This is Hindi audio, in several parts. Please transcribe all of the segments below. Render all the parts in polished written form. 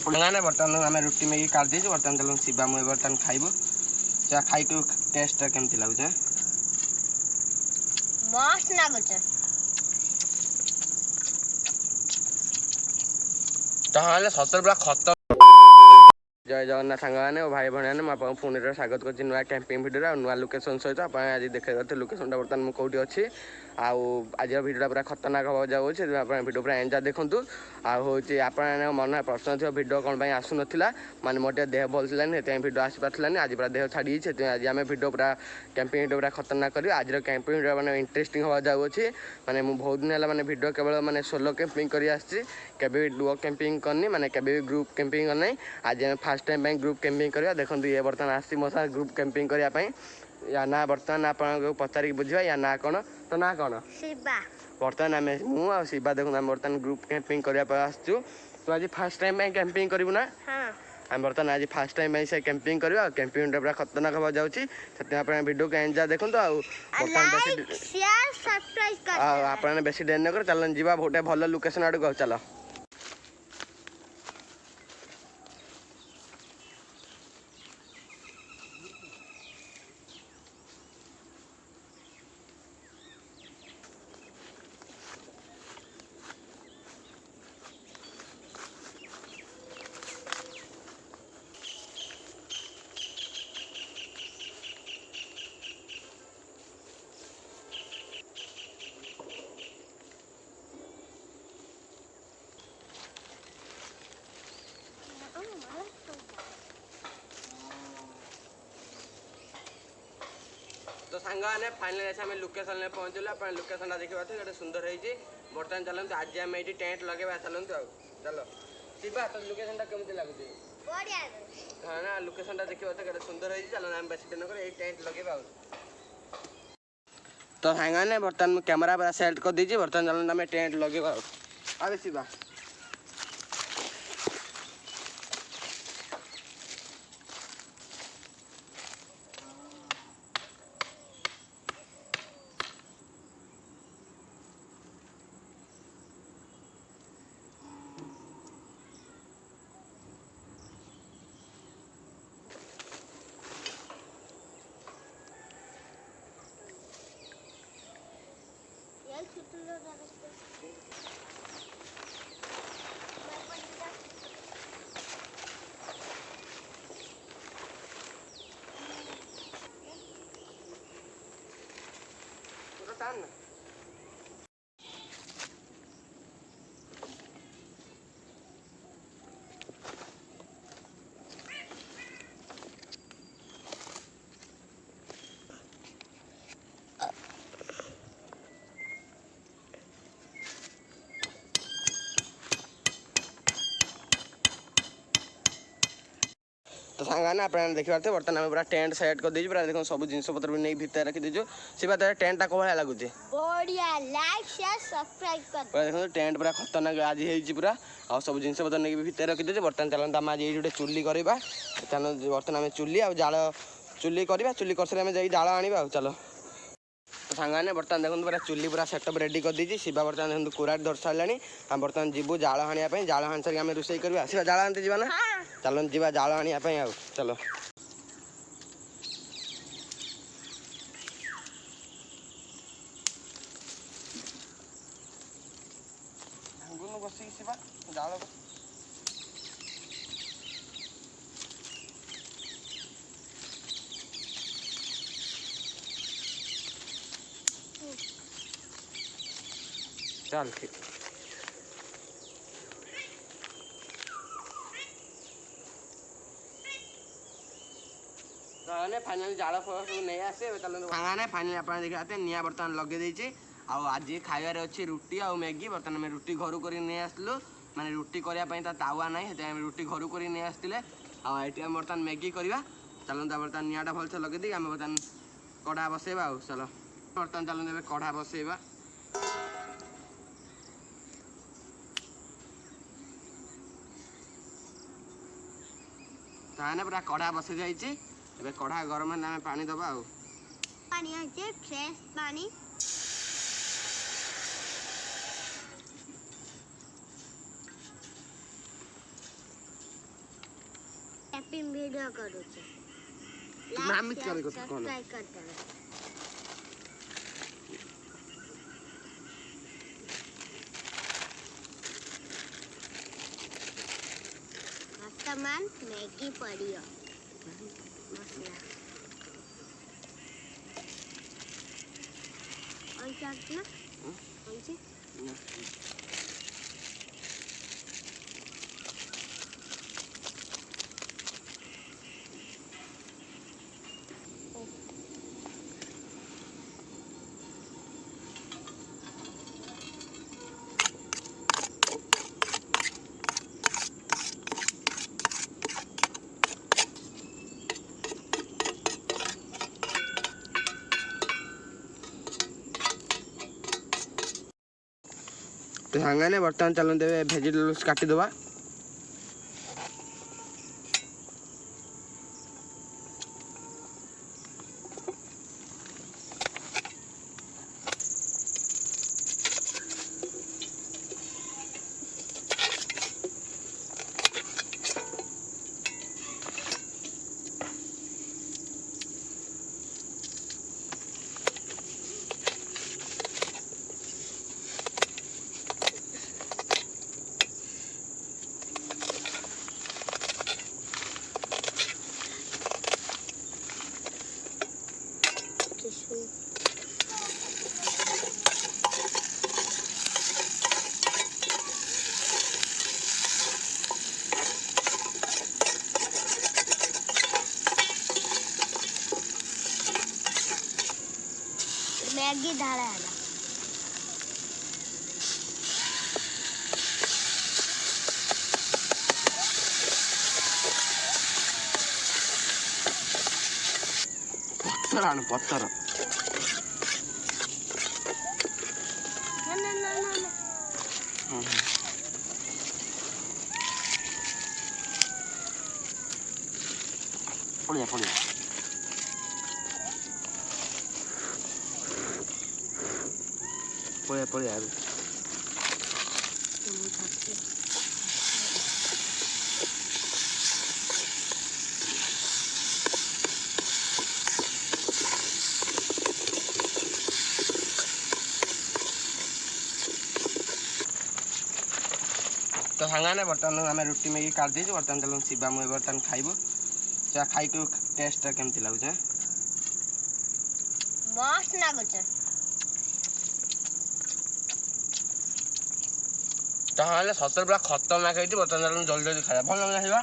ना बर्तमान आम रुटी मैगी काट दे बर्तमान चलो शिवा मुझे बर्तमान खाइबो जा खाई तू टेस्ट केमती लगुचे मस्त लागुचे ताले सतर पूरा खतर जय जगन्नाथ सांग मैंने भाई भाई मैं पुणी स्वागत कर नुआ कैंपिंग भिडियो नुआ लोकेशन सहित आप आज देखा लोकेशन बर्तमान मुझे कौटी अच्छी आज भिडियो पूरा खतरनाक हो जाऊँगी भिडियो पूरा एंजॉय देखूँ आउे आप मन प्रश्न थी भिडियो कौन आसू ना माने मोटे देह भल थी भिडियो आसी पार्लानी आज पूरा देह छाड़ी आज आम भिडियो पूरा कैंपिंग भिडियो पूरा खतरनाक करी आज कैंपिंग भिडियो मैंने इंटरेस्टिंग हो जाऊँगी मैंने बहुत दिन है मैंने भिडियो केवल मैंने सोलो कैंपिंग कर आसबी डुओ कैंपिंग करनी मैंने भी ग्रुप कैंपिंग करना आज फास्ट टाइम ग्रुप कैंपिंग करवा देखो ये बर्तमान आसी मो साथ ग्रुप कैंपिंग करने या ना बर्तमान आप पचारिक बुझा या ना कौन तो ना कौन बर्तमान आम मुझे शिवा देखो आम बर्तमान ग्रुप कैंपिंग करने आसचु तो आज फास्ट टाइम कैंपिंग करूँ ना आम बर्तमान आज फास्ट टाइम से कैंपिंग करवा कैंपिंग पूरा खतरनाक हो जाऊँगी से वीडियो को एंजॉय देखो आप बेसी डेरी न कर चल जा गोटे भल लोकेशन आड़ को चल तो सांग मैंने फाइनल आम लोकेशन पहुँचल आप लोकेशन देखा गोटे सुंदर होती बर्तमान चलते आज आम ये टेंट लगे चलते चलो शिवा तो लोकेशन केमती लगुच हाँ ना लोकेशन देखा गोटे सुंदर होती चलो आम बेस दिन ये टेंट लगे तो सांग मैंने बर्तमान कैमेरा पूरा सेट कर दीजिए बर्तमान चलते आम टेंट लगे आगे शिवा तो सांगाने आप देखिए बर्तमान आम पूरा टेंट सेट कर पूरा देखो सब जिन पत्र भी नहीं भितर रखी दीजिए शिवा तेरे टेंट कौ भाया लगुच देखो टेंट पूरा खतरनाक आज हो पूरा आ सब जिन पत्र नहीं भितर रखी दीजिए बर्तमान चलते आम आज ये गोटे चुली करवा चलो बर्तमान आम चुली आ जाल चुली करवा चुली कर सारे आम जाल आना चलो तो सांगाने बर्तमान देखो पूरा चुली पूरा सेटअप रेडी कर दीजिए शिवा बर्तमान देखो कुराट धर सारे आम बर्तमान जीवु जाल हाँपाई जाल हाँ सारी आम रोषे करवा शिवा जाल आनते जावा ना चलो जी जाल हाँपाई आ चलो बस शिवा जाल चल ठीक फाइनाली जाल फल सब नहीं आसे चलो फाइनाली आप देखा निआ बर्तमान लगे देती आज खाइबार अच्छी रुटी आ मैगी बर्तमान आम रुटी घर कर नहीं आसलु माने रुटी करने तावा ना रुटी घर कर नहीं आसते आम बर्तमान मैगी करवा चलता बर्तमान निआटा भलसे लगे दी आम बर्तमान कढ़ा बसैबा चलो बर्तमान चलते कढ़ा बसैबा ताने पूरा कढ़ा बस जाइए कढ़ा गरम है आम पानी दबा पानी अच्छे फ्रेश पानी कैंपिंग वीडियो करू छे नाम करे को कोन सब्सक्राइब करते हैं वर्तमान मैगी पड़ियो मसला और क्या ना कौन सी तो सांगाने बर्तमान चलते भेजिटेबल्स काटिदेवा मैगी ढाला है ना पत्थर ना पड़िया पड़िया पड़िया पड़िया तो सांगाने बर्तमान आम रुटी मैगी काट दी बर्तमान चलो शिवा मुझे बर्तमान खाइबो जा खाई के टेस्ट केमती लगुचे मस्त लाଗୁছে ताहले सतर पूरा खतरनाक है बर्तमान चलो जल्दी जल्दी खाया भल लगे शिवा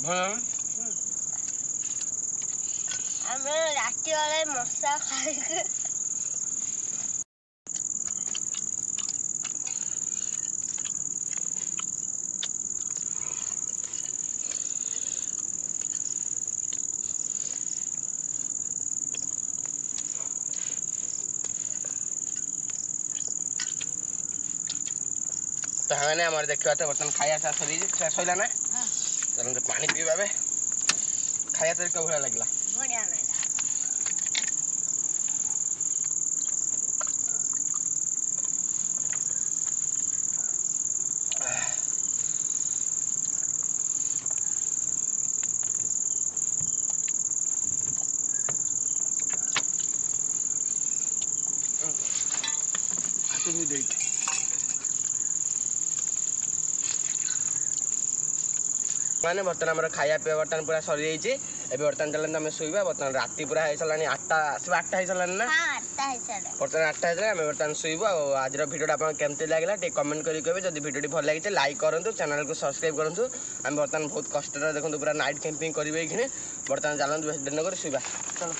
भल ଆମେ ରାତି ବେଳେ ମଶା ଖାଇକି तो हमें हमारे देखा तो बर्तन खाया शेष होगा ना चलो पानी पीवा खाया तो क्या भला लगला ବଢିଆ ଲାଗିଲା मैंने बर्तमान आम खाया पीवा बर्तमान पूरा सरी जाइए एबे बर्तमान चलते आम शुवा बर्तमान राति पूरा हो सारा 8टा 8टा हो सारा ना ହଁ ଆଠଟା ହେଇସାରିଲା बर्तमान 8टा हो आम बर्तमान शुवा आज भिडियो आप केमती लगे टे कमेंट करेंगे कहे जब भिडियो भल लगे लाइक करूँ चैनल को सब्सक्राइब करूँ आम बर्तमान बहुत कष्ट देखो पूरा नाइट कैंपिंग करेंगे बर्तमान चलते दिन शुवा चलो